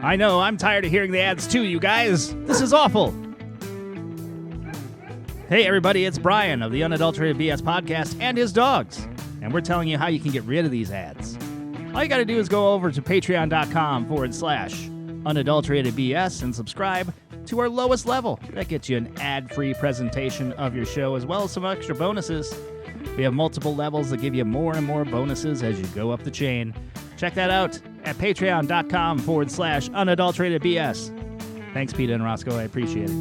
I know, I'm tired of hearing the ads too, you guys. This is awful. Hey everybody, it's Brian of the Unadulterated BS podcast and his dogs. And we're telling you how you can get rid of these ads. All you gotta do is go over to patreon.com/unadulterated BS and subscribe to our lowest level. That gets you an ad-free presentation of your show as well as some extra bonuses. We have multiple levels that give you more and more bonuses as you go up the chain. Check that out at patreon.com/unadulterated BS. Thanks, Peter and Rosco. I appreciate it.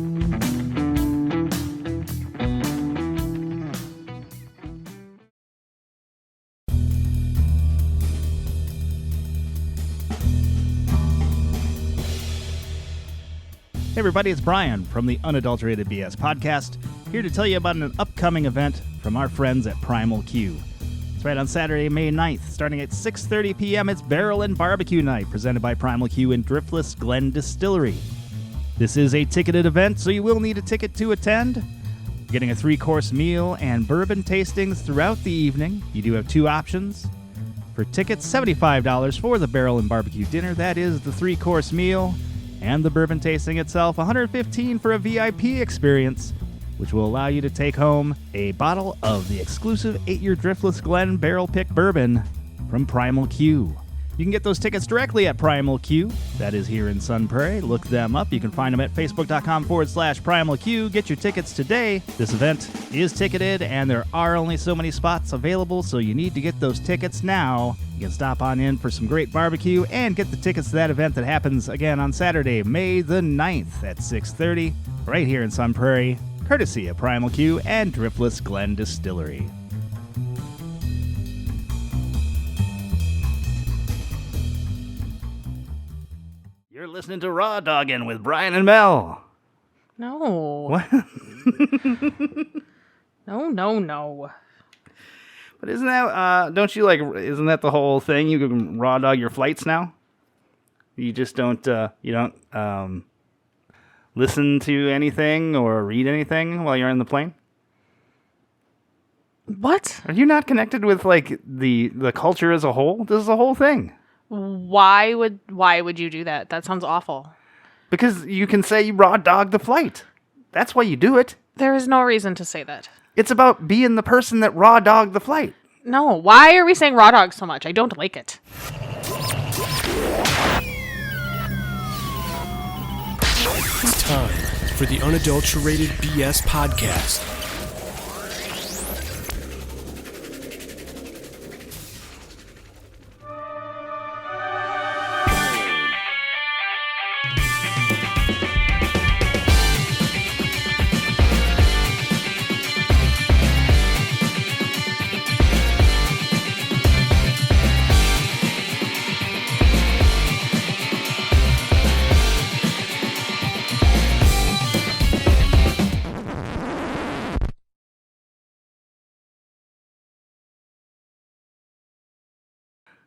Hey everybody, it's Brian from the Unadulterated BS podcast, here to tell you about an upcoming event from our friends at Primal Q. It's right on Saturday, May 9th, starting at 6:30 p.m. It's Barrel and Barbecue Night, presented by Primal Q in Driftless Glen Distillery. This is a ticketed event, so you will need a ticket to attend. You're getting a 3-course meal and bourbon tastings throughout the evening. You do have 2 options. For tickets, $75 for the Barrel and Barbecue dinner. That is the 3-course meal. And the bourbon tasting itself, $115 for a VIP experience, which will allow you to take home a bottle of the exclusive 8-year Driftless Glen Barrel Pick Bourbon from Primal Q. You can get those tickets directly at Primal Q. That is here in Sun Prairie. Look them up. You can find them at facebook.com/Primal Q. Get your tickets today. This event is ticketed, and there are only so many spots available, so you need to get those tickets now. You can stop on in for some great barbecue and get the tickets to that event that happens again on Saturday, May the 9th at 6:30, right here in Sun Prairie, courtesy of Primal Q and Driftless Glen Distillery. You're listening to Rawdogging with Brian and Mel. No. What? No. But isn't that, isn't that the whole thing? You can raw dog your flights now? You just don't, listen to anything or read anything while you're in the plane? What? Are you not connected with, the culture as a whole? This is a whole thing. Why would you do that? That sounds awful. Because you can say you raw dog the flight. That's why you do it. There is no reason to say that. It's about being the person that raw dogged the flight. No, why are we saying raw dog so much? I don't like it. It's time for the Unadulterated BS podcast.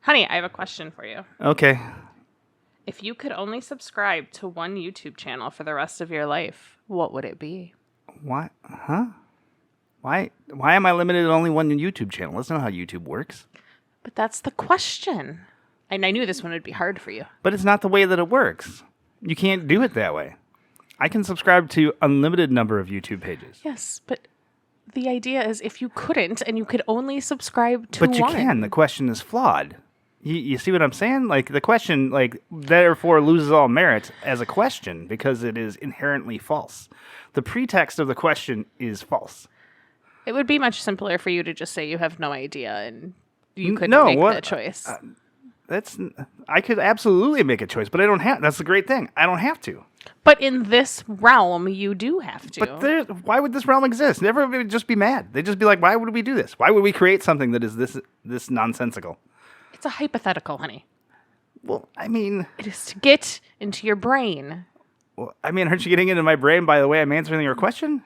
Honey, I have a question for you. Okay. If you could only subscribe to one YouTube channel for the rest of your life, what would it be? What? Huh? Why am I limited to only one YouTube channel? That's not how YouTube works. But that's the question. And I knew this one would be hard for you. But it's not the way that it works. You can't do it that way. I can subscribe to unlimited number of YouTube pages. Yes, but the idea is if you couldn't and you could only subscribe to one. But you can. The question is flawed. You see what I'm saying? The question, therefore loses all merit as a question because it is inherently false. The pretext of the question is false. It would be much simpler for you to just say you have no idea and you couldn't make that choice. I could absolutely make a choice, but I don't have. That's the great thing. I don't have to. But in this realm, you do have to. But why would this realm exist? Everybody would just be mad. They'd just be like, why would we do this? Why would we create something that is this nonsensical? It's a hypothetical, honey. Well, I mean... It is to get into your brain. Well, I mean, aren't you getting into my brain by the way I'm answering your question?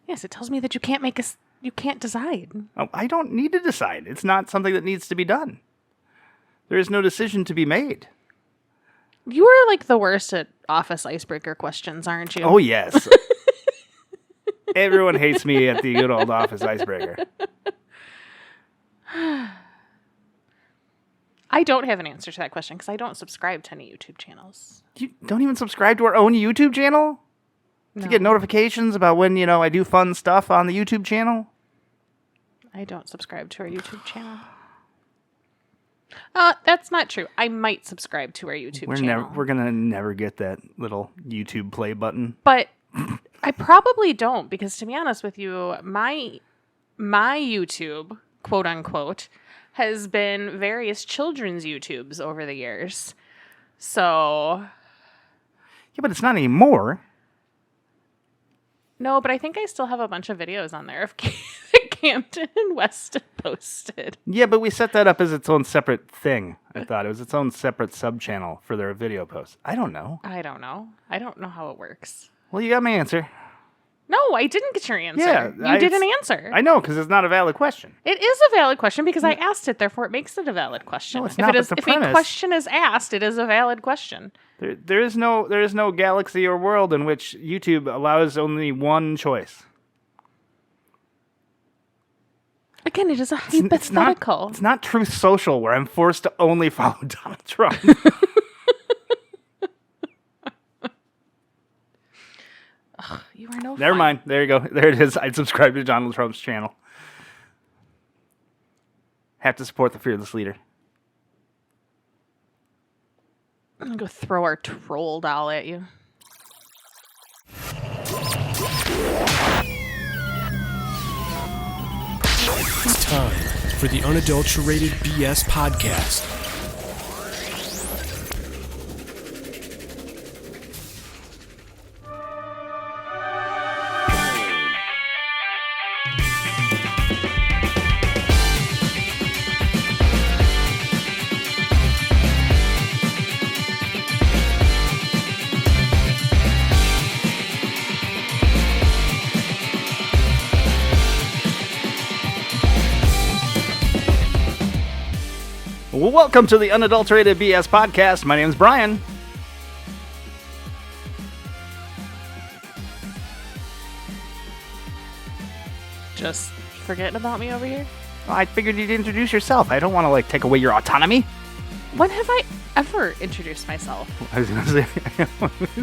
Yes, it tells me that you can't decide. Oh, I don't need to decide. It's not something that needs to be done. There is no decision to be made. You are the worst at office icebreaker questions, aren't you? Oh, yes. Everyone hates me at the good old office icebreaker. I don't have an answer to that question because I don't subscribe to any YouTube channels. You don't even subscribe to our own YouTube channel? No. To get notifications about when, I do fun stuff on the YouTube channel? I don't subscribe to our YouTube channel. That's not true. I might subscribe to our YouTube channel. We're going to never get that little YouTube play button. But I probably don't because, to be honest with you, my YouTube, quote unquote, has been various children's YouTubes over the years. So... Yeah, but it's not anymore. No, but I think I still have a bunch of videos on there of Campton and Weston posted. Yeah, but we set that up as its own separate thing. I thought it was its own separate sub-channel for their video posts. I don't know. I don't know how it works. Well, you got my answer. No, I didn't get your answer. Yeah, you didn't answer. I know, because it's not a valid question. It is a valid question because I asked it, therefore it makes it a valid question. No, it's not, if but the if premise- a question is asked, it is a valid question. There is no galaxy or world in which YouTube allows only one choice. Again, it is a hypothetical. It's not Truth Social where I'm forced to only follow Donald Trump. You are no Never fun. mind. There you go. There it is. I'd subscribe to Donald Trump's channel. Have to support the fearless leader. I'm going to go throw our troll doll at you. It's time for the Unadulterated BS podcast. Well, welcome to the Unadulterated BS podcast. My name's Brian. Just forgetting about me over here? Well, I figured you'd introduce yourself. I don't want to, take away your autonomy. When have I ever introduced myself? I was going to say,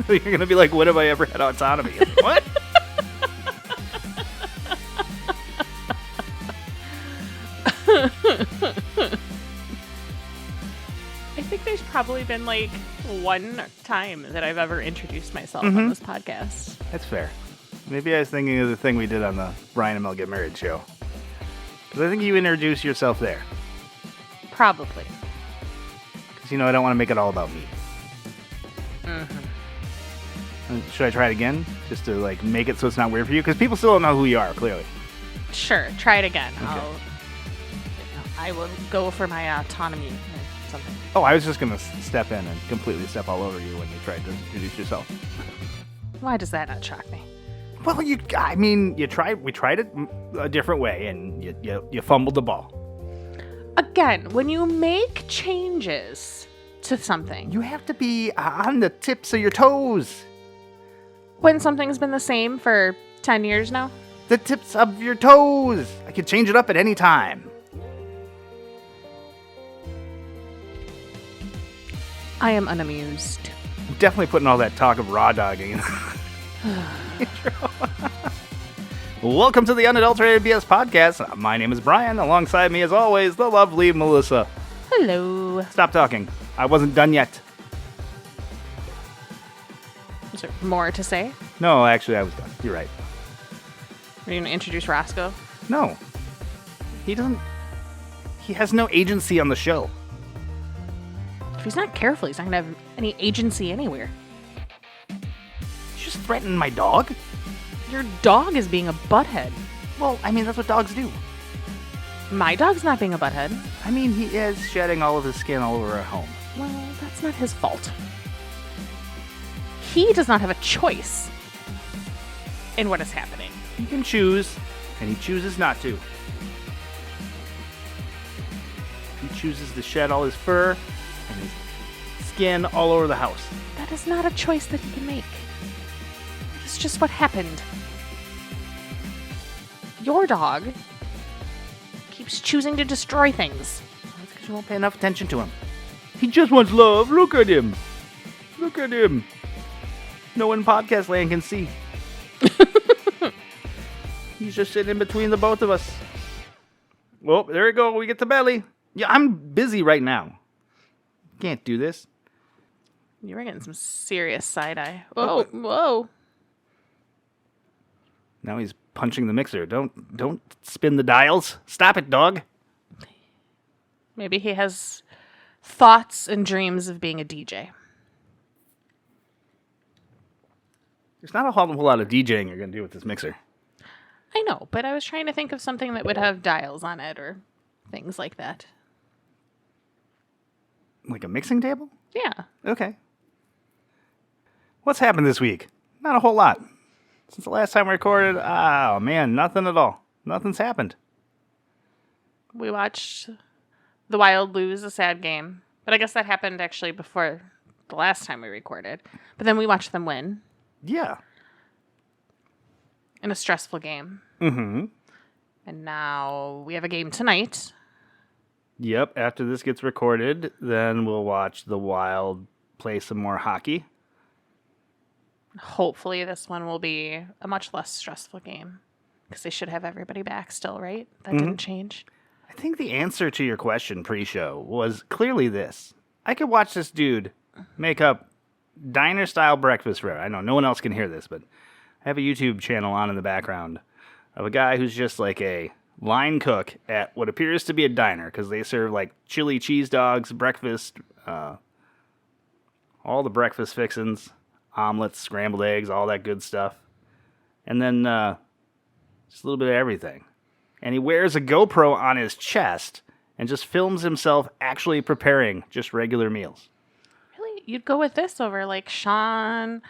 you're going to be like, when have I ever had autonomy? What? I think there's probably been one time that I've ever introduced myself on this podcast. That's fair. Maybe I was thinking of the thing we did on the Brian and Mel Get Married show. Because I think you introduced yourself there. Probably. Because, I don't want to make it all about me. Should I try it again? Just to, make it so it's not weird for you? Because people still don't know who you are, clearly. Sure, try it again. Okay. I will go for my autonomy or something. Oh, I was just going to step in and completely step all over you when you tried to introduce yourself. Why does that not shock me? Well, we tried it a different way, and you fumbled the ball. Again, when you make changes to something, You have to be on the tips of your toes. when something's been the same for 10 years now, The tips of your toes. I could change it up at any time. I am unamused. I'm definitely putting all that talk of rawdogging in the intro. Welcome to the Unadulterated BS podcast. My name is Brian. Alongside me, as always, the lovely Melissa. Hello. Stop talking. I wasn't done yet. Is there more to say? No, actually, I was done. You're right. Are you going to introduce Rosco? No. He has no agency on the show. If he's not careful, he's not going to have any agency anywhere. You just threatened my dog? Your dog is being a butthead. Well, that's what dogs do. My dog's not being a butthead. He is shedding all of his skin all over our home. Well, that's not his fault. He does not have a choice in what is happening. He can choose, and he chooses not to. He chooses to shed all his fur and his skin all over the house. That is not a choice that he can make. It's just what happened. your dog keeps choosing to destroy things. That's because you won't pay enough attention to him. He just wants love. Look at him. Look at him. No one in podcast land can see. He's just sitting in between the both of us. Well, there we go. We get the belly. Yeah, I'm busy right now. Can't do this. You were getting some serious side-eye. Whoa, whoa. Now he's punching the mixer. Don't spin the dials. Stop it, dog. Maybe he has thoughts and dreams of being a DJ. There's not a whole lot of DJing you're going to do with this mixer. I know, but I was trying to think of something that would have dials on it or things like that. Like a mixing table? Yeah. Okay. What's happened this week? Not a whole lot. Since the last time we recorded, oh man, nothing at all. Nothing's happened. We watched the Wild lose a sad game. But I guess that happened actually before the last time we recorded. But then we watched them win. Yeah. In a stressful game. Mm-hmm. And now we have a game tonight. Yep, after this gets recorded, then we'll watch the Wild play some more hockey. Hopefully this one will be a much less stressful game. Because they should have everybody back still, right? That didn't change. I think the answer to your question pre-show was clearly this. I could watch this dude make up diner-style breakfast for I know no one else can hear this, but I have a YouTube channel on in the background of a guy who's just like a line cook at what appears to be a diner because they serve like chili cheese dogs, breakfast, all the breakfast fixins, omelets, scrambled eggs, all that good stuff. And then just a little bit of everything. And he wears a GoPro on his chest and just films himself actually preparing just regular meals. Really? You'd go with this over like Sean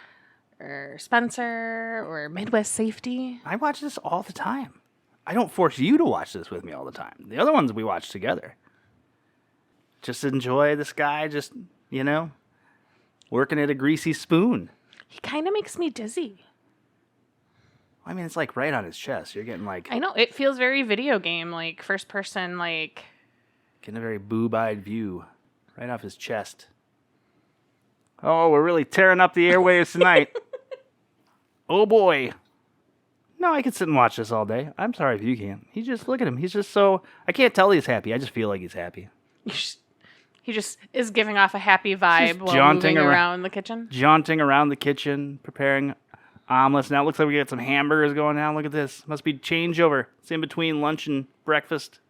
or Spencer or Midwest Safety? I watch this all the time. I don't force you to watch this with me all the time. The other ones we watch together. Just enjoy this guy just, working at a greasy spoon. He kind of makes me dizzy. I mean, it's like right on his chest. You're getting like... I know. It feels very video game, like first person, like... Getting a very boob-eyed view right off his chest. Oh, we're really tearing up the airwaves tonight. Oh, boy. No, I could sit and watch this all day. I'm sorry if you can't. Look at him. He's just so... I can't tell he's happy. I just feel like he's happy. He just is giving off a happy vibe while moving around the kitchen. Jaunting around the kitchen, preparing omelets. Now it looks like we got some hamburgers going down. Look at this. Must be changeover. It's in between lunch and breakfast.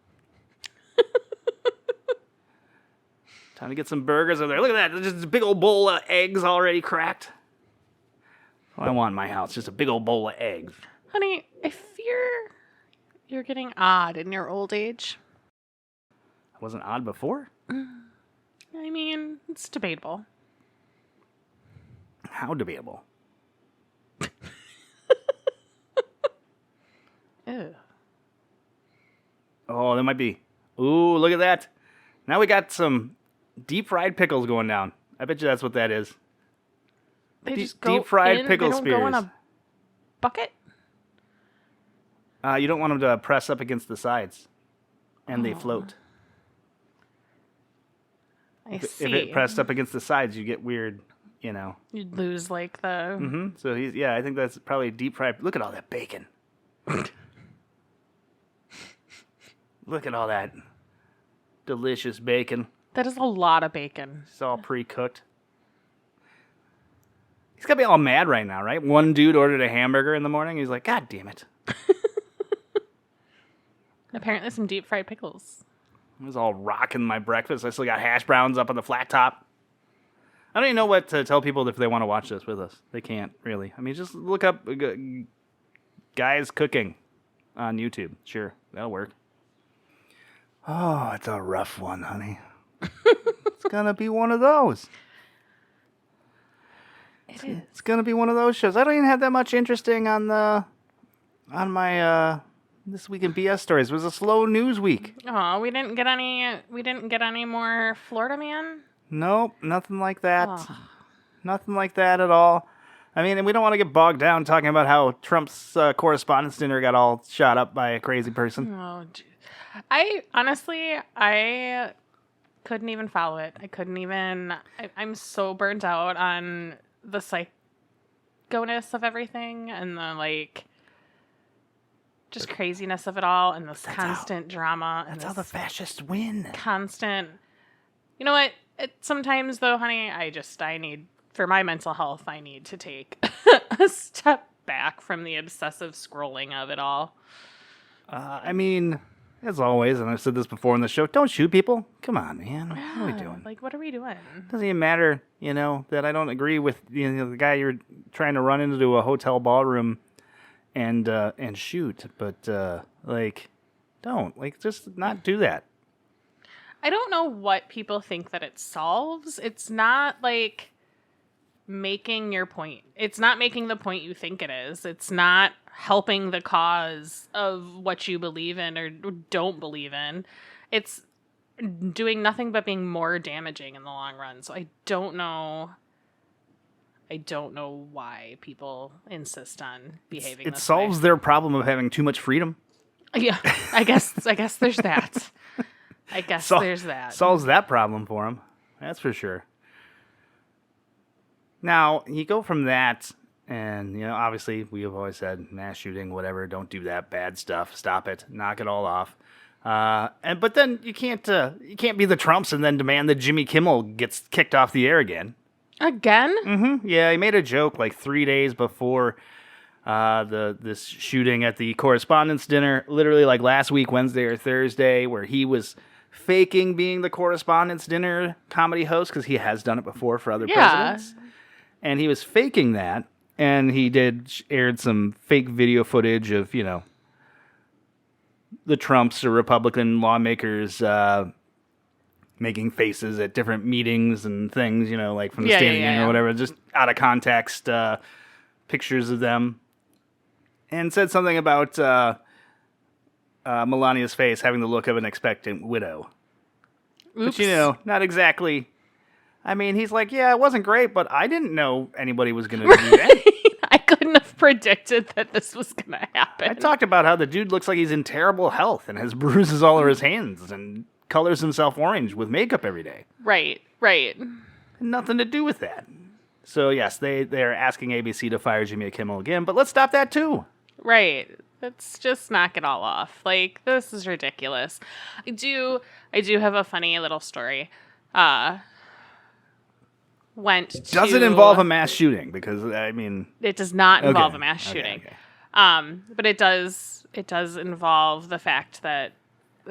Time to get some burgers over there. Look at that. There's just a big old bowl of eggs already cracked. What I want in my house. Just a big old bowl of eggs. Honey, I fear you're getting odd in your old age. I wasn't odd before? I mean, it's debatable. How debatable? Ew. Oh, that might be. Ooh, look at that. Now we got some deep fried pickles going down. I bet you that's what that is. They just go deep fried in, pickle they don't spears. go in a bucket? You don't want them to press up against the sides. And they float. I see. If it pressed up against the sides, you get weird, You'd lose like the... Mm-hmm. So I think that's probably deep fried. Look at all that bacon. Look at all that delicious bacon. That is a lot of bacon. It's all pre-cooked. He's gonna be all mad right now, right? One dude ordered a hamburger in the morning. He's like, God damn it. Apparently some deep fried pickles. I was all rocking my breakfast. I still got hash browns up on the flat top. I don't even know what to tell people if they want to watch this with us. They can't, really. I mean, just look up guys cooking on YouTube. Sure, that'll work. Oh, it's a rough one, honey. It's going to be one of those. It is. It's going to be one of those shows. I don't even have that much interesting on my This Week in BS stories. It was a slow news week. Oh, we didn't get any more Florida Man? Nope, nothing like that. Oh. Nothing like that at all. I mean, and we don't want to get bogged down talking about how Trump's correspondence dinner got all shot up by a crazy person. Oh, I honestly, I couldn't even follow it. I couldn't even. I'm so burnt out on the psycho-ness of everything and the just craziness of it all and this constant drama. That's how the fascists win. Constant. You know what? Sometimes though, honey, I need, for my mental health, I need to take a step back from the obsessive scrolling of it all. I mean, as always, and I've said this before on the show, don't shoot people. Come on, man. What are we doing? What are we doing? Doesn't even matter, that I don't agree with the guy you're trying to run into a hotel ballroom and shoot, but don't just not do that. I don't know what people think that it solves. It's not making your point. It's not making the point you think it is. It's not helping the cause of what you believe in or don't believe in. It's doing nothing but being more damaging in the long run. So I don't know why people insist on behaving this way. It solves their problem of having too much freedom. Yeah, I guess there's that. I guess there's that. Solves that problem for them. That's for sure. Now, you go from that, and, obviously, we have always said, mass shooting, whatever, don't do that, bad stuff, stop it, knock it all off. But then you can't be the Trumps and then demand that Jimmy Kimmel gets kicked off the air again. Again? Mm-hmm. Yeah, he made a joke 3 days before this shooting at the correspondence dinner, literally last week, Wednesday or Thursday, where he was faking being the correspondence dinner comedy host because he has done it before for other presidents. And he was faking that, and he aired some fake video footage of, the Trumps or Republican lawmakers making faces at different meetings and things, from the State of the Union or whatever, just out of context, pictures of them. And said something about Melania's face having the look of an expectant widow. Oops. But, not exactly. I mean, he's like, yeah, it wasn't great, but I didn't know anybody was going to do that. I couldn't have predicted that this was going to happen. I talked about how the dude looks like he's in terrible health and has bruises all over his hands and colors himself orange with makeup every day. Right. Nothing to do with that. So, yes, they are asking ABC to fire Jimmy Kimmel again, but let's stop that too. Right. Let's just knock it all off. This is ridiculous. I do have a funny little story. Does it involve a mass shooting? Because, I mean... It does not involve a mass shooting. Okay. But it does involve the fact that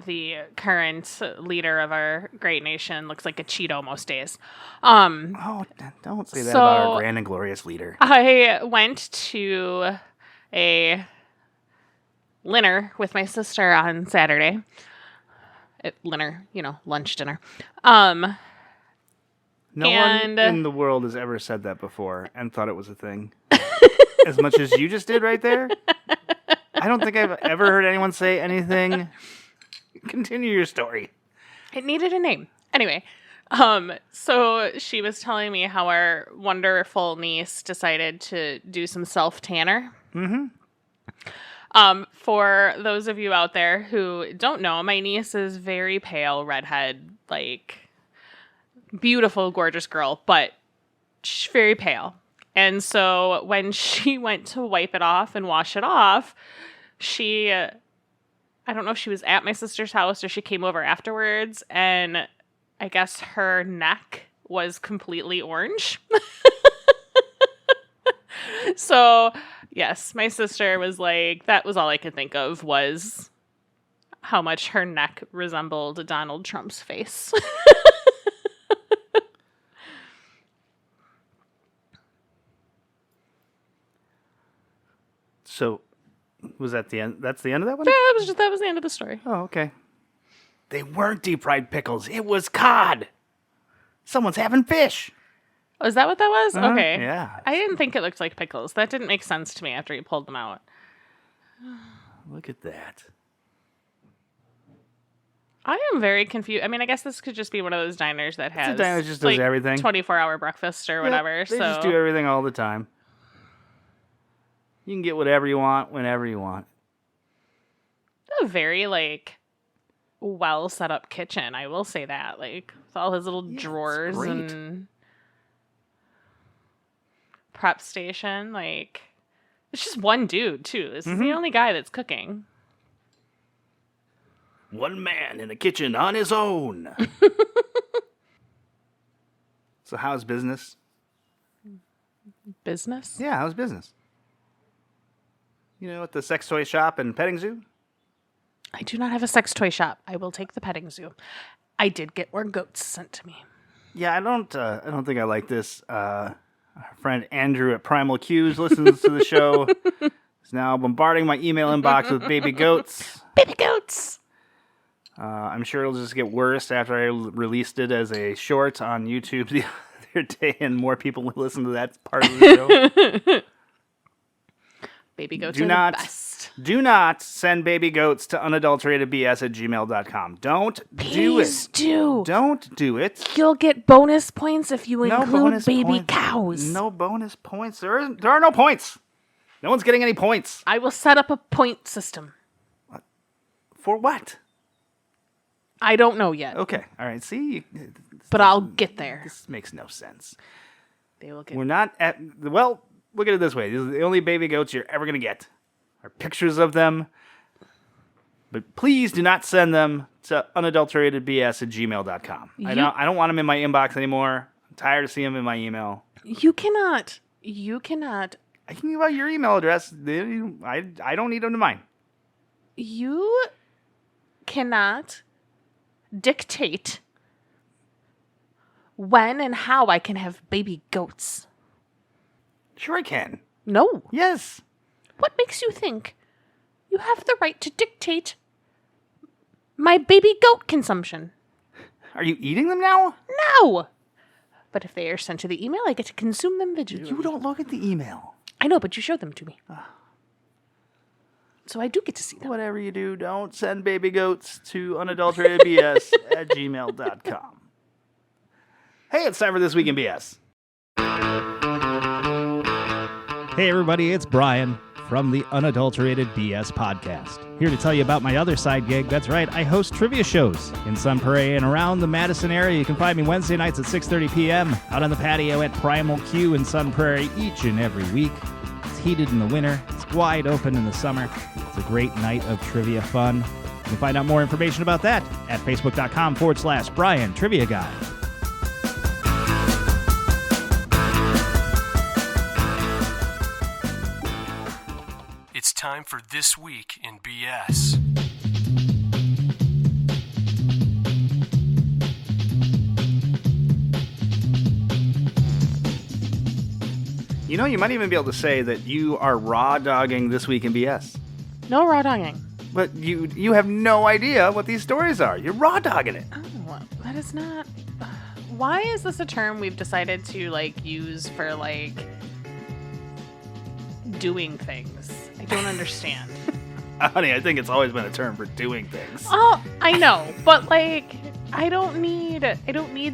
the current leader of our great nation looks like a Cheeto most days. Don't say that about our grand and glorious leader. I went to a dinner with my sister on Saturday. Lunch dinner. No one in the world has ever said that before and thought it was a thing. As much as you just did right there. I don't think I've ever heard anyone say anything. Continue your story. It needed a name. Anyway, so she was telling me how our wonderful niece decided to do some self-tanner. Mm-hmm. For those of you out there who don't know, my niece is very pale, redhead, beautiful, gorgeous girl, but she's very pale. And so when she went to wipe it off and wash it off, I don't know if she was at my sister's house or she came over afterwards, and I guess her neck was completely orange. So, yes, my sister was like, that was all I could think of was how much her neck resembled Donald Trump's face. So, was that the end? That's the end of that one? Yeah, that was the end of the story. Oh, okay. They weren't deep-fried pickles. It was cod. Someone's having fish. Oh, is that what that was? Uh-huh. Okay. Yeah. I didn't think it looked like pickles. That didn't make sense to me after you pulled them out. Look at that. I am very confused. I mean, I guess this could just be one of those diners that has... It's a diner that just does everything. 24-hour breakfast or whatever. They just do everything all the time. You can get whatever you want, whenever you want. A very, like, well set up kitchen, I will say that. Like, with all his little drawers and prep station. Like, it's just one dude, too. This is the only guy that's cooking. One man in the kitchen on his own. So how's business? Business? Yeah, how's business? You know, at the sex toy shop and petting zoo? I do not have a sex toy shop. I will take the petting zoo. I did get more goats sent to me. Yeah, I don't think I like this. Our friend Andrew at Primal Cues listens to the show. He's now bombarding my email inbox with baby goats. Baby goats! I'm sure it'll just get worse after I released it as a short on YouTube the other day, and more people will listen to that part of the show. Baby goats are the best. Do not send baby goats to unadulteratedbs@gmail.com. Don't do it. Please do. Don't do it. You'll get bonus points if you No include bonus baby points. cows. No bonus points. There are no points. No one's getting any points. I will set up a point system. For what? I don't know yet. Okay. All right. See? But I'll get there. This makes no sense. They will get. We're not at... Well, look at it this way. These are the only baby goats you're ever going to get. Are pictures of them. But please do not send them to unadulteratedbs@gmail.com. I don't want them in my inbox anymore. I'm tired of seeing them in my email. You cannot. I can give out your email address. I don't need them to mine. You cannot dictate when and how I can have baby goats. Sure I can. No. Yes. What makes you think you have the right to dictate my baby goat consumption? Are you eating them now? No. But if they are sent to the email, I get to consume them visually. You don't look at the email. I know, but you showed them to me. So I do get to see them. Whatever you do, don't send baby goats to unadulteratedbs@gmail.com. Hey, it's time for This Week in BS. Hey, everybody, it's Brian from the Unadulterated BS podcast. Here to tell you about my other side gig. That's right, I host trivia shows in Sun Prairie and around the Madison area. You can find me Wednesday nights at 6:30 p.m. out on the patio at Primal Q in Sun Prairie each and every week. It's heated in the winter. It's wide open in the summer. It's a great night of trivia fun. You can find out more information about that at facebook.com/Brian Trivia Guy. It's time for This Week in BS. You know, you might even be able to say that you are raw-dogging This Week in BS. No rawdogging. But you have no idea what these stories are. You're raw-dogging it. Oh, that is not... Why is this a term we've decided to, like, use for, like, doing things? I don't understand. Honey, I think it's always been a term for doing things. Oh, I know, but, like, I don't need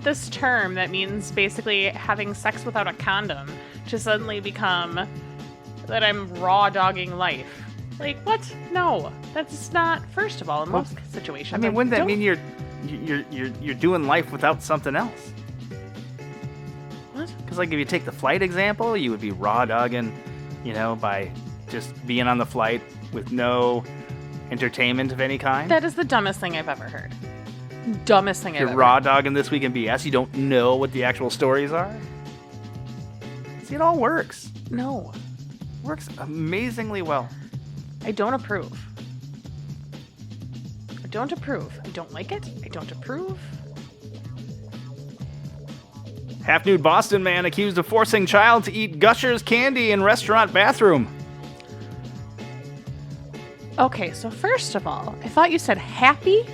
this term that means basically having sex without a condom to suddenly become that I'm raw-dogging life. Like, what? No, that's not. First of all, in most situations, I mean, wouldn't that mean you're doing life without something else? What? Because, like, if you take the flight example, you would be raw-dogging, you know, by just being on the flight with no entertainment of any kind. That is the dumbest thing I've ever heard. Dumbest thing I've ever You're raw-dogging This Week in BS. You don't know what the actual stories are. See, it all works. No. Works amazingly well. I don't approve. I don't approve. I don't like it. I don't approve. Half-nude Boston man accused of forcing child to eat Gushers candy in restaurant bathroom. Okay, so first of all, I thought you said happy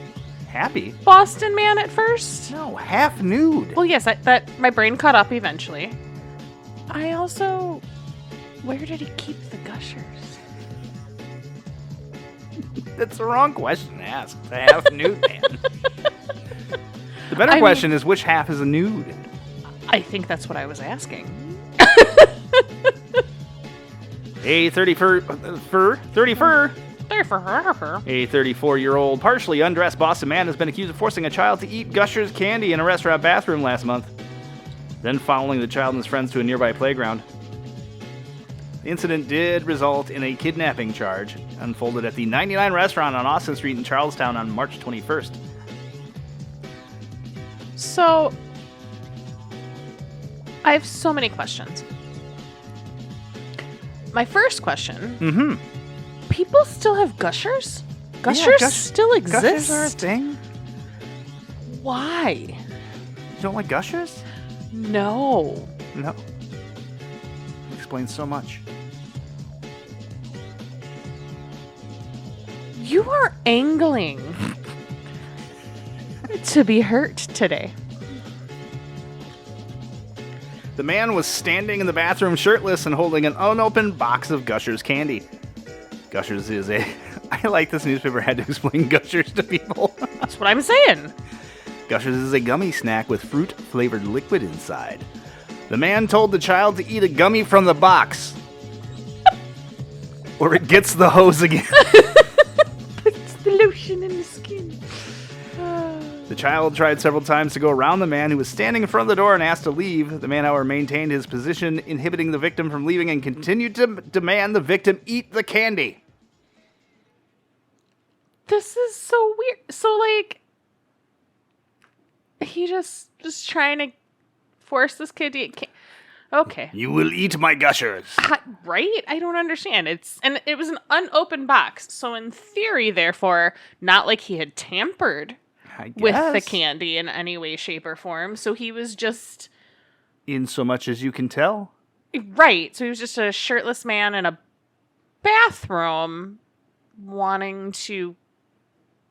Happy? Boston man at first. No, half-nude. Well, yes, that my brain caught up eventually. I also... Where did he keep the Gushers? That's the wrong question to ask. The half-nude man. The better question is, which half is a nude? I think that's what I was asking. A 34-year-old partially undressed Boston man has been accused of forcing a child to eat Gushers candy in a restaurant bathroom last month, then following the child and his friends to a nearby playground. The incident did result in a kidnapping charge, unfolded at the 99 restaurant on Austin Street in Charlestown on March 21st. So, I have so many questions. My first question, people still have Gushers? Gushers still exist? Gushers are a thing? Why? You don't like Gushers? No. No. Explains so much. You are angling to be hurt today. The man was standing in the bathroom shirtless and holding an unopened box of Gushers candy. Gushers is a... I like this newspaper had to explain Gushers to people. That's what I'm saying. Gushers is a gummy snack with fruit-flavored liquid inside. The man told the child to eat a gummy from the box. Or it gets the hose again. Puts the lotion in the skin. The child tried several times to go around the man who was standing in front of the door and asked to leave. The man, however, maintained his position, inhibiting the victim from leaving and continued to demand the victim eat the candy. This is so weird. So, like, he just was trying to force this kid to eat Okay. You will eat my Gushers. Right? I don't understand. It was an unopened box. So, in theory, therefore, not like he had tampered with the candy in any way, shape, or form. So he was just... In so much as you can tell. Right. So he was just a shirtless man in a bathroom wanting to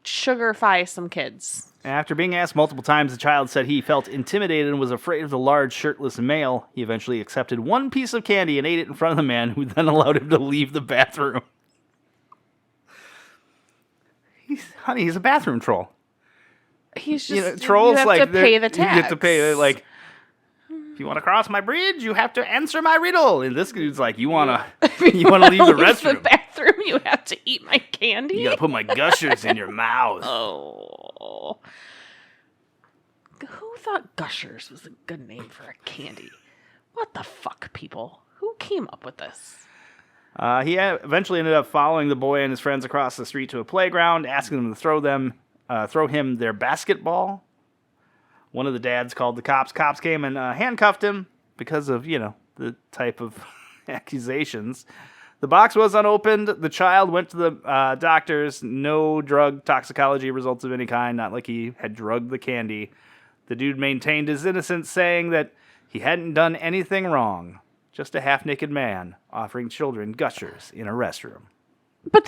sugarify some kids. After being asked multiple times, the child said he felt intimidated and was afraid of the large shirtless male. He eventually accepted one piece of candy and ate it in front of the man, who then allowed him to leave the bathroom. He's a bathroom troll. He's just, trolls, you have like, to pay the tax. You have to pay, like, if you want to cross my bridge, you have to answer my riddle. And this dude's like, you want to leave the restroom. The bathroom, you have to eat my candy? You got to put my Gushers in your mouth. Oh. Who thought Gushers was a good name for a candy? What the fuck, people? Who came up with this? He eventually ended up following the boy and his friends across the street to a playground, asking them to throw him their basketball. One of the dads called the cops. Cops came and handcuffed him because of, the type of accusations. The box was unopened. The child went to the doctors. No drug toxicology results of any kind, not like he had drugged the candy. The dude maintained his innocence, saying that he hadn't done anything wrong. Just a half-naked man offering children Gushers in a restroom. But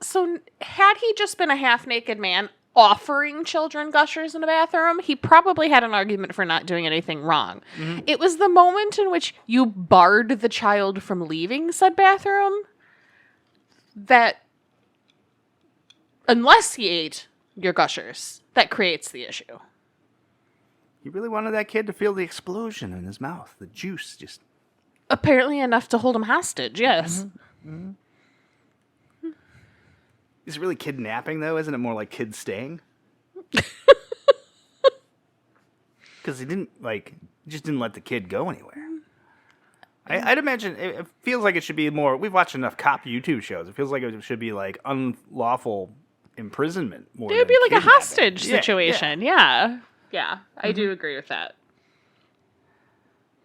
so had he just been a half-naked man offering children Gushers in a bathroom, he probably had an argument for not doing anything wrong. Mm-hmm. It was the moment in which you barred the child from leaving said bathroom that, unless he ate your Gushers, that creates the issue. He really wanted that kid to feel the explosion in his mouth, the juice just... Apparently enough to hold him hostage, yes. Mm-hmm. Mm-hmm. Is it really kidnapping, though? Isn't it more like kids staying? Because he just didn't let the kid go anywhere. I'd imagine, it feels like it should be more, we've watched enough cop YouTube shows. It feels like it should be like unlawful imprisonment more. It would be like a hostage situation, yeah. Yeah, I do agree with that.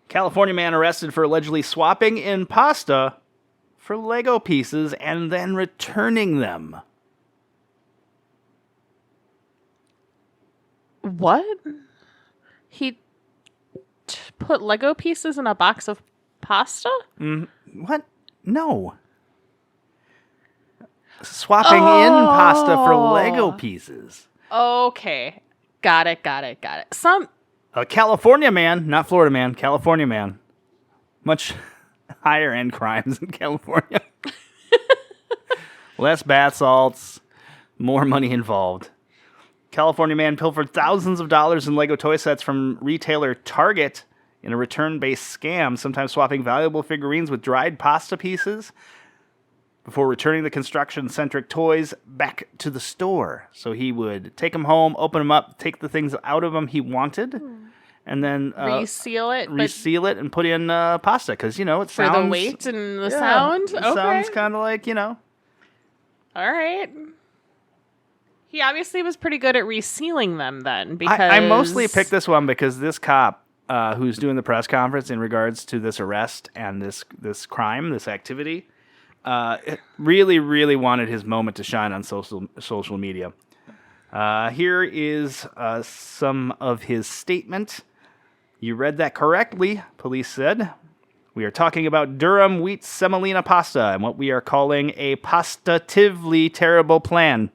California man arrested for allegedly swapping in pasta for Lego pieces and then returning them. What? He put Lego pieces in a box of pasta? What? No. Swapping in pasta for Lego pieces. Okay. Got it. A California man, not Florida man, California man. Much higher end crimes in California. Less bath salts, more money involved. California man pilfered thousands of dollars in Lego toy sets from retailer Target in a return-based scam, sometimes swapping valuable figurines with dried pasta pieces before returning the construction-centric toys back to the store. So he would take them home, open them up, take the things out of them he wanted, and then reseal it, and put in pasta, because, it sounds... For the weight and the sound? It sounds kind of like, All right. He obviously was pretty good at resealing them then, because... I mostly picked this one because this cop, who's doing the press conference in regards to this arrest and this crime, this activity, really, really wanted his moment to shine on social media. Here is some of his statement. You read that correctly, police said. We are talking about Durham wheat semolina pasta and what we are calling a positively terrible plan.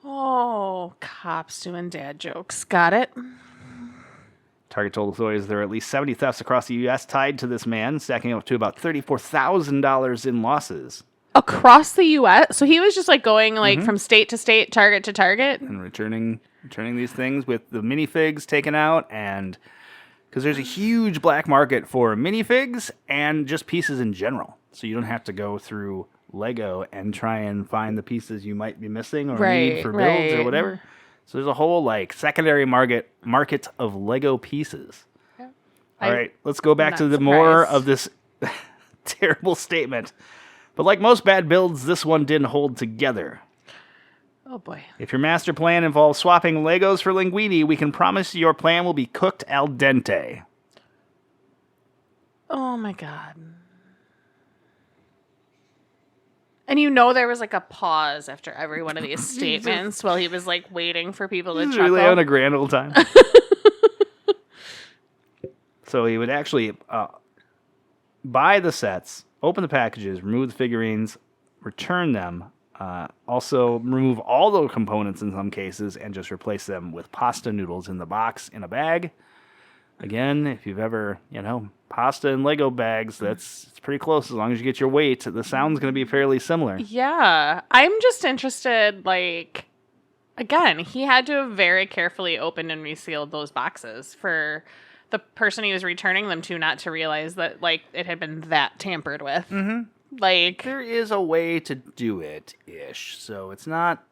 Oh, cops doing dad jokes. Got it. Target told authorities there are at least 70 thefts across the U.S. tied to this man, stacking up to about $34,000 in losses. Across the U.S.? So he was just going from state to state, target to target? And returning these things with the minifigs taken out, and because there's a huge black market for minifigs and just pieces in general. So you don't have to go through Lego and try and find the pieces you might be missing or need for builds or whatever. So there's a whole secondary market of Lego pieces. Yeah. All right, let's go back to the more of this terrible statement. But like most bad builds, this one didn't hold together. Oh boy. If your master plan involves swapping Legos for linguine, we can promise your plan will be cooked al dente. Oh my God. And there was a pause after every one of these statements while he was waiting for people to chuckle. Really having a grand old time. So he would actually buy the sets, open the packages, remove the figurines, return them, also remove all the components in some cases, and just replace them with pasta noodles in the box in a bag. Again, if you've ever, pasta in Lego bags, it's pretty close. As long as you get your weight, the sound's going to be fairly similar. Yeah. I'm just interested, again, he had to have very carefully opened and resealed those boxes for the person he was returning them to not to realize that, it had been that tampered with. Mm-hmm. There is a way to do it-ish, so it's not...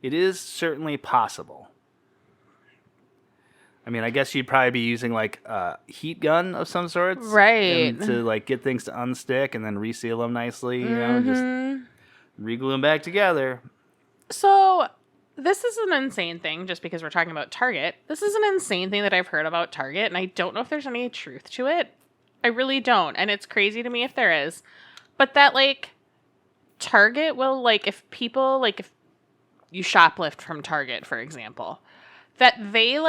It is certainly possible. I mean, I guess you'd probably be using a heat gun of some sorts, right? To get things to unstick and then reseal them nicely. Just reglue them back together. So this is an insane thing. Just because we're talking about Target, this is an insane thing that I've heard about Target, and I don't know if there's any truth to it. I really don't, and it's crazy to me if there is. But that Target will if people if you shoplift from Target, for example, that they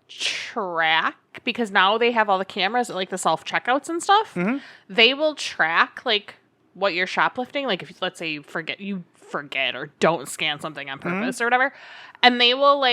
track, because now they have all the cameras at the self-checkouts and stuff. Mm-hmm. They will track what you're shoplifting, if let's say you forget or don't scan something on purpose or whatever, and they will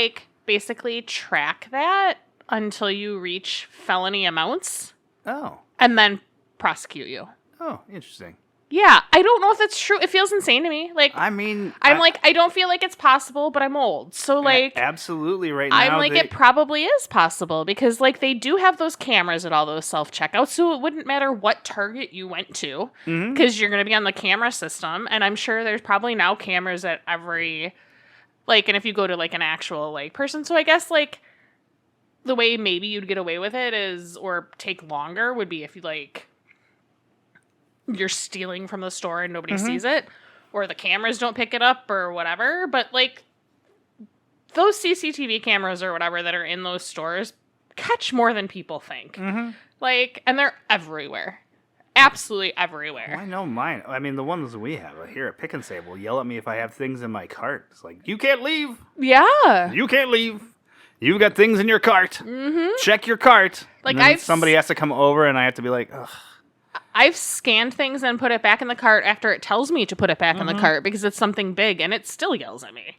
basically track that until you reach felony amounts. Oh. And then prosecute you. Oh, interesting. Yeah, I don't know if that's true. It feels insane to me. I don't feel like it's possible, but I'm old. So absolutely right now. I'm it probably is possible because they do have those cameras at all those self-checkouts, so it wouldn't matter what Target you went to because you're going to be on the camera system, and I'm sure there's probably now cameras at every and if you go to an actual person. So I guess the way maybe you'd get away with it is, or take longer, would be if you you're stealing from the store and nobody sees it, or the cameras don't pick it up or whatever. But those CCTV cameras or whatever that are in those stores catch more than people think. And they're everywhere. Absolutely everywhere. Well, I know mine. I mean, the ones we have here at Pick and Save will yell at me if I have things in my cart. It's you can't leave. Yeah. You can't leave. You've got things in your cart. Check your cart. Somebody has to come over and I have to be ugh. I've scanned things and put it back in the cart after it tells me to put it back in the cart because it's something big, and it still yells at me.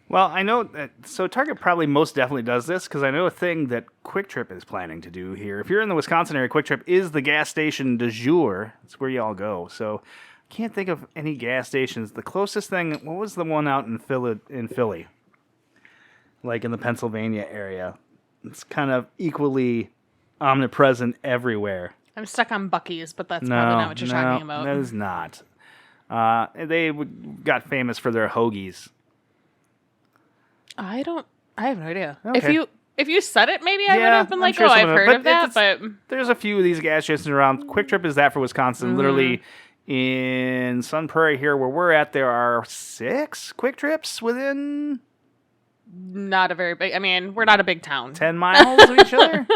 Well, I know that, so Target probably most definitely does this, because I know a thing that Quick Trip is planning to do here. If you're in the Wisconsin area, Quick Trip is the gas station du jour. It's where you all go. So I can't think of any gas stations. The closest thing, what was the one out in Philly? like in the Pennsylvania area. It's kind of equally omnipresent everywhere. I'm stuck on Buc-ee's, but that's probably not what you're talking about. No, that is not. They got famous for their hoagies. I have no idea. Okay. If you said it, maybe I would have been I'm like, sure I've heard of that, but there's a few of these gas stations around. Quick Trip is that for Wisconsin. Literally in Sun Prairie here where we're at, there are 6 Quick Trips within not a very big, I mean, we're not a big town. 10 miles of each other.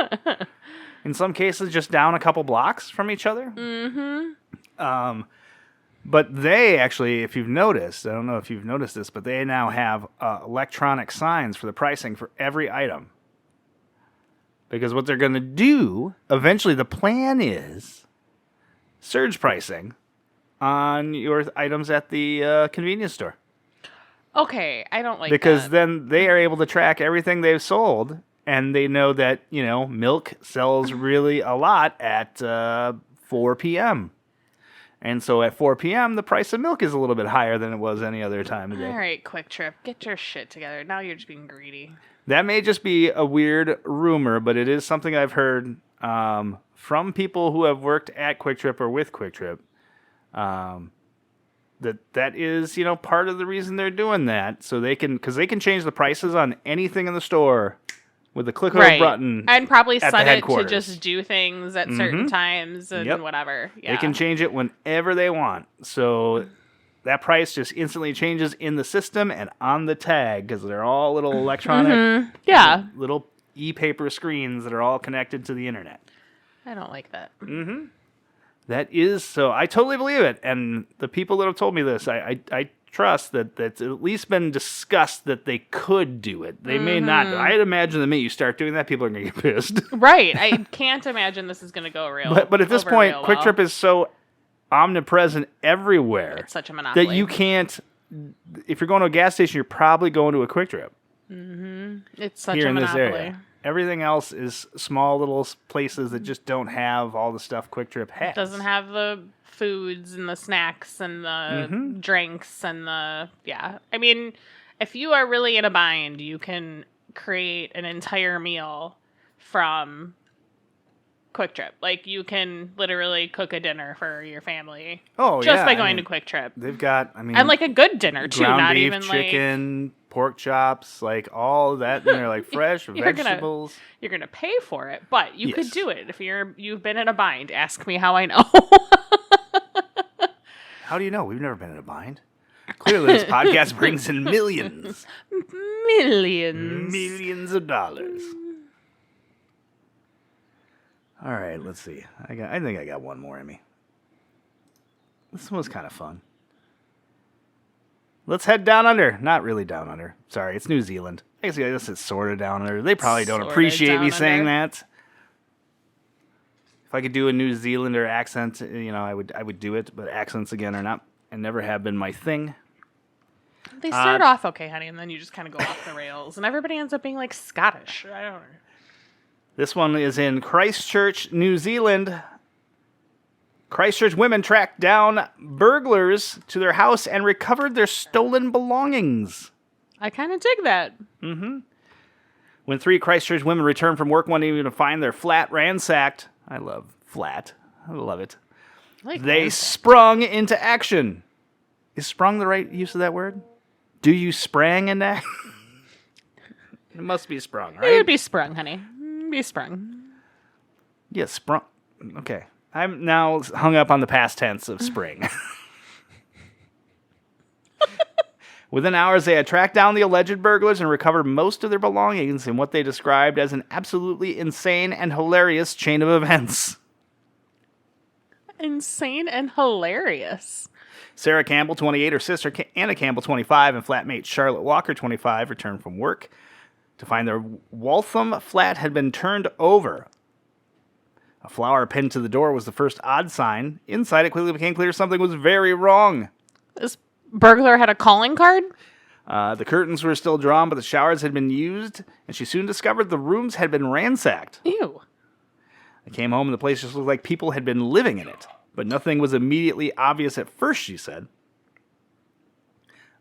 In some cases, just down a couple blocks from each other. Mm-hmm. But they actually, if you've noticed, I don't know if you've noticed this, but they now have electronic signs for the pricing for every item. Because what they're going to do, eventually the plan is surge pricing on your items at the convenience store. Okay, I don't like because that. then they are able to track everything they've sold, and they know that, milk sells really a lot at 4 p.m. And so at 4 p.m., the price of milk is a little bit higher than it was any other time of day. All right, Quick Trip, get your shit together. Now you're just being greedy. That may just be a weird rumor, but it is something I've heard from people who have worked at Quick Trip or with Quick Trip. That is, part of the reason they're doing that, so because they can change the prices on anything in the store with a click of a button. And probably set it to just do things at certain times and whatever. Yeah. They can change it whenever they want. So that price just instantly changes in the system and on the tag because they're all little electronic, little e-paper screens that are all connected to the internet. I don't like that. Mm-hmm. That is so. I totally believe it. And the people that have told me this, I trust that that's at least been discussed that they could do it. They may not. I'd imagine the minute you start doing that, people are going to get pissed. Right. I can't imagine this is going to go real. But at this point, Quick Trip is so omnipresent everywhere. It's such a monopoly. That you can't, if you're going to a gas station, you're probably going to a Quick Trip. Mm-hmm. It's such here a in monopoly. This area. Everything else is small little places that just don't have all the stuff Quick Trip has. It doesn't have the foods and the snacks and the drinks and the, I mean, if you are really in a bind, you can create an entire meal from Quick Trip. Like, you can literally cook a dinner for your family. Oh, just by going to Quick Trip. They've got, and like a good dinner too, ground not beef, even chicken, pork chops, like all of that, and they're like fresh vegetables. You're gonna pay for it, but you could do it if you've been in a bind. Ask me how I know. How do you know? We've never been in a bind. Clearly, this podcast brings in millions of dollars. All right, let's see. I think I got one more in me. This one was kind of fun. Let's head down under. Not really down under. Sorry, it's New Zealand. I guess it's sort of down under. They probably don't appreciate me saying that. If I could do a New Zealander accent, I would do it. But accents again are not and never have been my thing. They start off okay, honey, and then you just kind of go off the rails, and everybody ends up being like Scottish. I don't know. This one is in Christchurch, New Zealand. Christchurch women tracked down burglars to their house and recovered their stolen belongings. I kind of dig that. Mm-hmm. When 3 Christchurch women returned from work one evening to find their flat ransacked, I love flat. I love it. They sprung into action. Is sprung the right use of that word? Do you sprang into action? It must be sprung, right? It would be sprung, honey. Be sprung. Yeah, sprung. Okay. I'm now hung up on the past tense of spring. Within hours, they had tracked down the alleged burglars and recovered most of their belongings in what they described as an absolutely insane and hilarious chain of events. Insane and hilarious. Sarah Campbell, 28, her sister Anna Campbell, 25, and flatmate Charlotte Walker, 25, returned from work to find their Waltham flat had been turned over. A flower pinned to the door was the first odd sign. Inside, it quickly became clear something was very wrong. This burglar had a calling card? The curtains were still drawn, but the showers had been used, and she soon discovered the rooms had been ransacked. Ew. I came home, and the place just looked like people had been living in it, but nothing was immediately obvious at first, she said.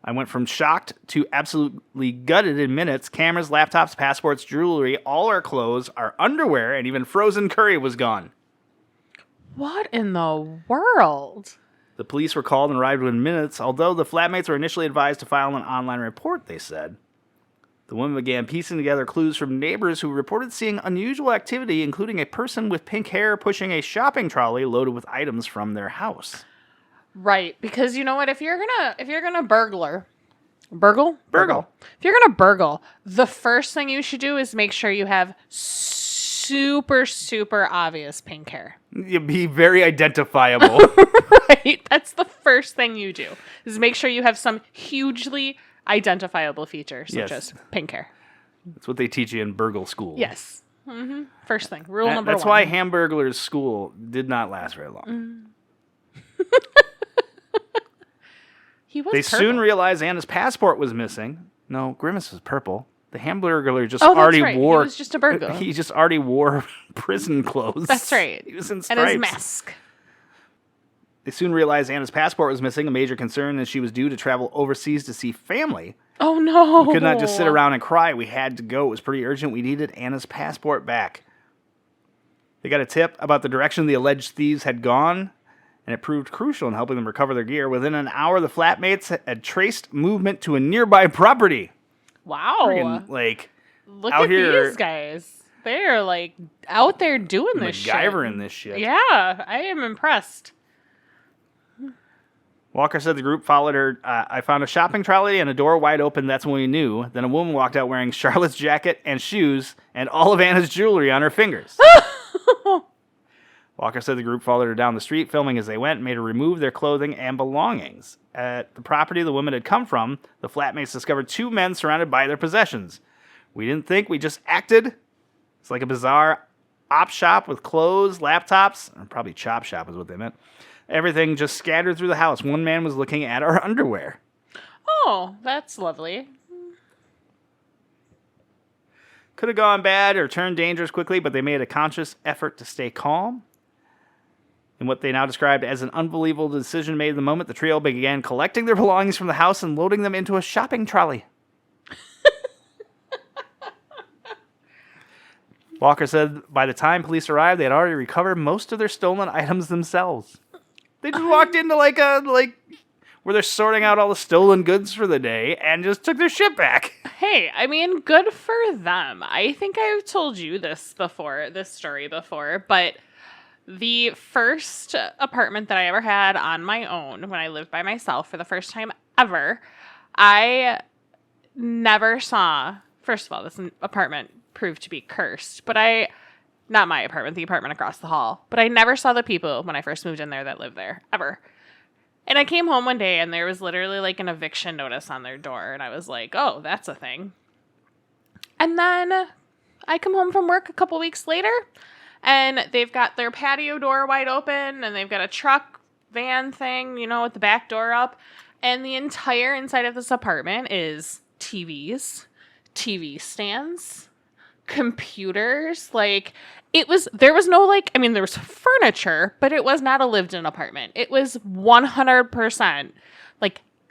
I went from shocked to absolutely gutted in minutes. Cameras, laptops, passports, jewelry, all our clothes, our underwear, and even frozen curry was gone. What in the world? The police were called and arrived within minutes, although the flatmates were initially advised to file an online report, they said. The woman began piecing together clues from neighbors who reported seeing unusual activity, including a person with pink hair pushing a shopping trolley loaded with items from their house. Right, because you know what? If you're gonna burgle. If you're gonna burgle, the first thing you should do is make sure you have super, super obvious pink hair. You'd be very identifiable. Right, that's the first thing you do. Is make sure you have some hugely identifiable features, such as pink hair. That's what they teach you in burgle school. Yes. Mm-hmm. First thing, rule number That's one. why Hamburglar's school did not last very long. They soon realized Anna's passport was missing. No, Grimace was purple. The Hamburglar just already wore... He was just a burglar. He just already wore prison clothes. That's right. He was in stripes. And his mask. They soon realized Anna's passport was missing, a major concern, as she was due to travel overseas to see family. Oh, no. We could not just sit around and cry. We had to go. It was pretty urgent. We needed Anna's passport back. They got a tip about the direction the alleged thieves had gone, and it proved crucial in helping them recover their gear. Within an hour, the flatmates had traced movement to a nearby property. Wow. Friggin', look out at here, these guys. They're, out there doing this shit. MacGyvering this shit. Yeah, I am impressed. Walker said the group followed her. I found a shopping trolley and a door wide open. That's when we knew. Then a woman walked out wearing Charlotte's jacket and shoes and all of Anna's jewelry on her fingers. Walker said the group followed her down the street, filming as they went, and made her remove their clothing and belongings. At the property the woman had come from, the flatmates discovered two men surrounded by their possessions. We didn't think, we just acted. It's like a bizarre op shop with clothes, laptops, or probably chop shop is what they meant. Everything just scattered through the house. One man was looking at our underwear. Oh, that's lovely. Could have gone bad or turned dangerous quickly, but they made a conscious effort to stay calm. In what they now described as an unbelievable decision made in the moment, the trio began collecting their belongings from the house and loading them into a shopping trolley. Walker said by the time police arrived, they had already recovered most of their stolen items themselves. They just walked into where they're sorting out all the stolen goods for the day and just took their shit back. Hey, I mean, good for them. I think I've told you this story before, but the first apartment that I ever had on my own, when I lived by myself for the first time ever, I never saw, first of all, this apartment proved to be cursed, but not my apartment, the apartment across the hall, but I never saw the people when I first moved in there that lived there, ever. And I came home one day and there was literally an eviction notice on their door, and I was like, oh, that's a thing. And then I come home from work a couple weeks later, and they've got their patio door wide open, and they've got a truck van thing, with the back door up. And the entire inside of this apartment is TVs, TV stands, computers. There was no, there was furniture, but it was not a lived-in apartment. It was 100%,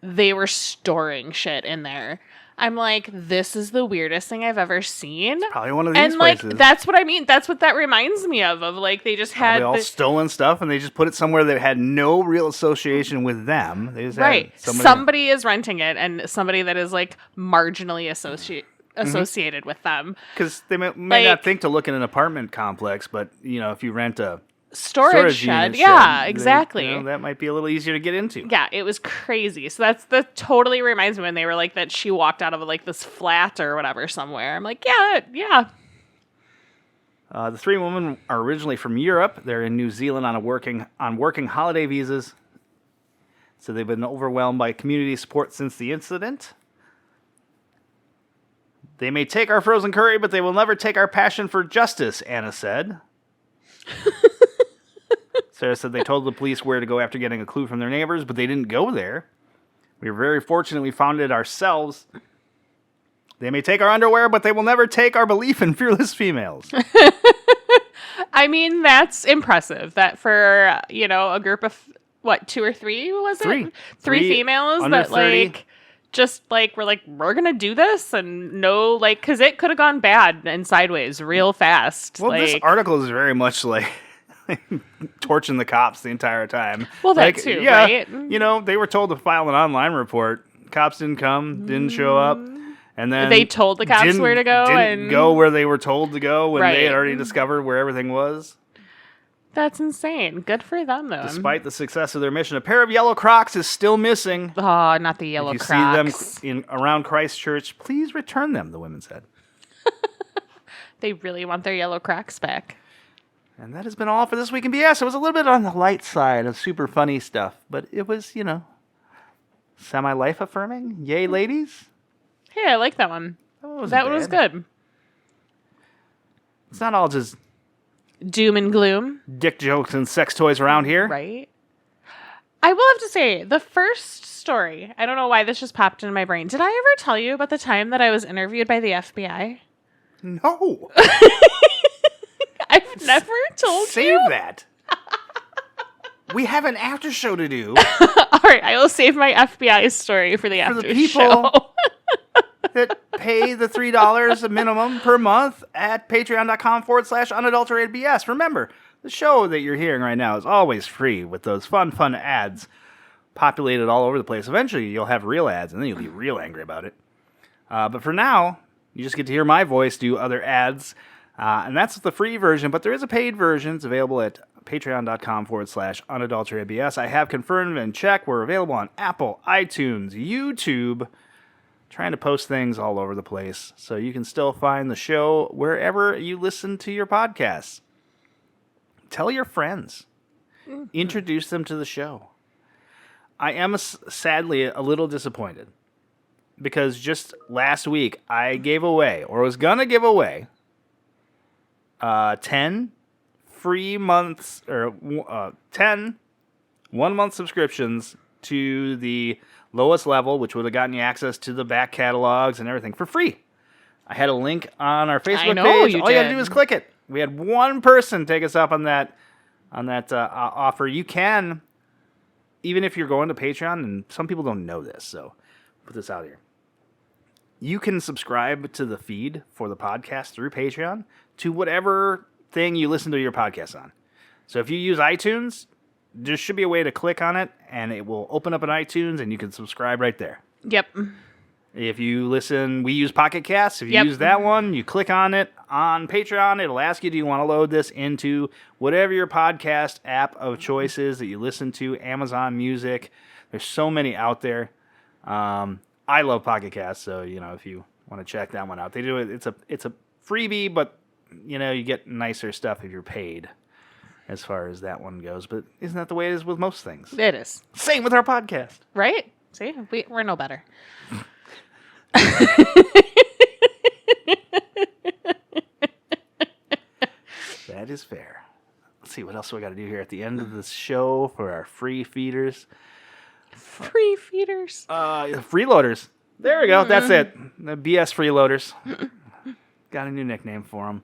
they were storing shit in there. I'm like, this is the weirdest thing I've ever seen. Probably one of these places. That's what I mean. That's what that reminds me of. They just had all stolen stuff, and they just put it somewhere that had no real association with them. They just right. Had somebody is renting it, and somebody that is marginally associated with them. Because they may not think to look in an apartment complex, but if you rent a storage shed. Yeah, exactly. That might be a little easier to get into. Yeah, it was crazy. So that totally reminds me when they were that she walked out of this flat or whatever somewhere. I'm like, yeah. The three women are originally from Europe. They're in New Zealand on working holiday visas. So they've been overwhelmed by community support since the incident. They may take our frozen curry, but they will never take our passion for justice, Anna said. Sarah said they told the police where to go after getting a clue from their neighbors, but they didn't go there. We were very fortunate we found it ourselves. They may take our underwear, but they will never take our belief in fearless females. I mean, that's impressive. That for, a group of, 2 or 3, was it? Three. Three females under that, 30. just like we're gonna do this, and no, like, because it could have gone bad and sideways real fast. Well, like, this article is very much like torching the cops the entire time. Well, that like, too, yeah, right? You know, they were told to file an online report. Cops didn't come, didn't show up, and then they told the cops where to go, didn't go where they were told to go when they had Right. already discovered where everything was. That's insane. Good for them, though. Despite the success of their mission, a pair of yellow Crocs is still missing. Oh, not the yellow If you Crocs. see them around Christchurch, please return them, the women said. They really want their yellow Crocs back. And that has been all for this week in BS. It was a little bit on the light side of super funny stuff, but it was, semi-life affirming. Yay, ladies. Hey, I like that one. That That was good. It's not all just Doom and gloom, dick jokes and sex toys around here. right? I will have to say, the first story, I don't know why this just popped into my brain. Did I ever tell you about the time that I was interviewed by the FBI? No. I've never told Save you. that. We have an after show to do All right, I will save my FBI story for the for after the people show. that pay the $3 a minimum per month at patreon.com/unadulterated BS. Remember, the show that you're hearing right now is always free with those fun ads populated all over the place. Eventually, you'll have real ads, and then you'll be real angry about it. But for now, you just get to hear my voice do other ads, and that's the free version, but there is a paid version. It's available at patreon.com/unadulterated BS. I have confirmed and checked. We're available on Apple, iTunes, YouTube, trying to post things all over the place, so you can still find the show wherever you listen to your podcasts. Tell your friends. Introduce them to the show. I am sadly a little disappointed because just last week I gave away, or was going to give away, 10 free months, or 10 1-month subscriptions to the lowest level, which would have gotten you access to the back catalogs and everything for free. I had a link on our Facebook page. All you got to do is click it. We had one person take us up on that offer. You can, even if you're going to Patreon, and some people don't know this, so put this out here. You can subscribe to the feed for the podcast through Patreon to whatever thing you listen to your podcast on. So if you use iTunes, there should be a way to click on it, and it will open up in iTunes, and you can subscribe right there. Yep. If you listen, we use Pocket Casts. If you use that one, you click on it on Patreon. It'll ask you, do you want to load this into whatever your podcast app of choice is that you listen to, Amazon Music. There's so many out there. I love Pocket Casts, so, if you want to check that one out. They do it. It's a freebie, but, you get nicer stuff if you're paid as far as that one goes. But isn't that the way it is with most things? It is. Same with our podcast. Right? See? We're no better. That is fair. Let's see, what else we got to do here at the end of the show for our free feeders? Free feeders. Freeloaders. There we go. That's it. The BS Freeloaders. Got a new nickname for them.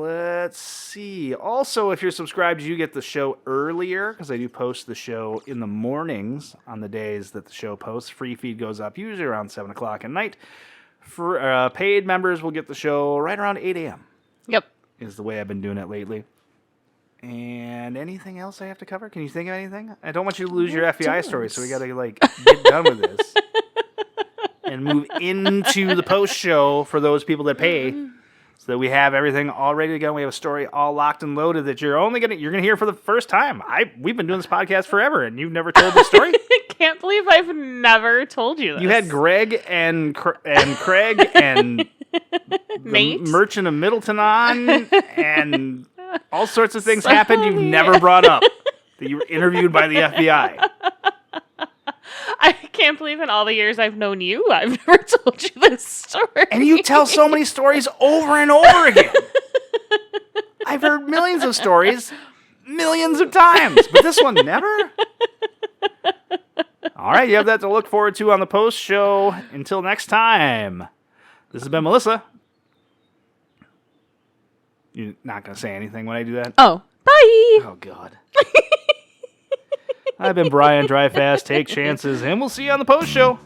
Let's see. Also, if you're subscribed, you get the show earlier because I do post the show in the mornings on the days that the show posts. Free feed goes up usually around 7 o'clock at night. For paid members, will get the show right around 8 a.m. Yep. Is the way I've been doing it lately. And anything else I have to cover? Can you think of anything? I don't want you to lose your FBI story, so we got to get done with this and move into the post show for those people that pay. So that we have everything all ready to go. We have a story all locked and loaded that you're gonna hear for the first time. We've been doing this podcast forever, and you've never told this story. I can't believe I've never told you this. You had Greg and Craig and Nate, the merchant of Middleton on, and all sorts of things happened you've never brought up. That you were interviewed by the FBI. I can't believe in all the years I've known you, I've never told you this story. And you tell so many stories over and over again. I've heard millions of stories, millions of times, but this one never. All right, you have that to look forward to on the post show. Until next time, this has been Melissa. You're not going to say anything when I do that? Oh, bye. Oh, God. I've been Brian, drive fast, take chances, and we'll see you on the post show.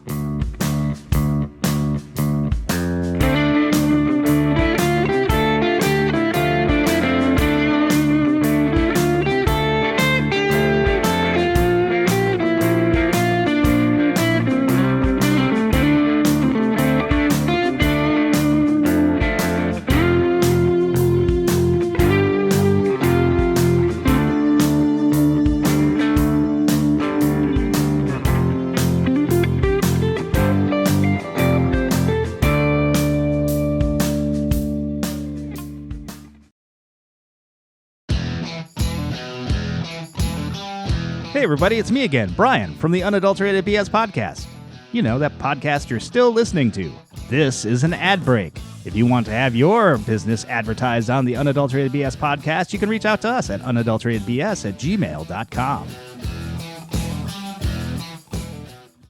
Hey everybody, it's me again, Brian, from the Unadulterated BS podcast. You know, that podcast you're still listening to. This is an ad break. If you want to have your business advertised on the Unadulterated BS podcast, you can reach out to us at unadulteratedbs@gmail.com.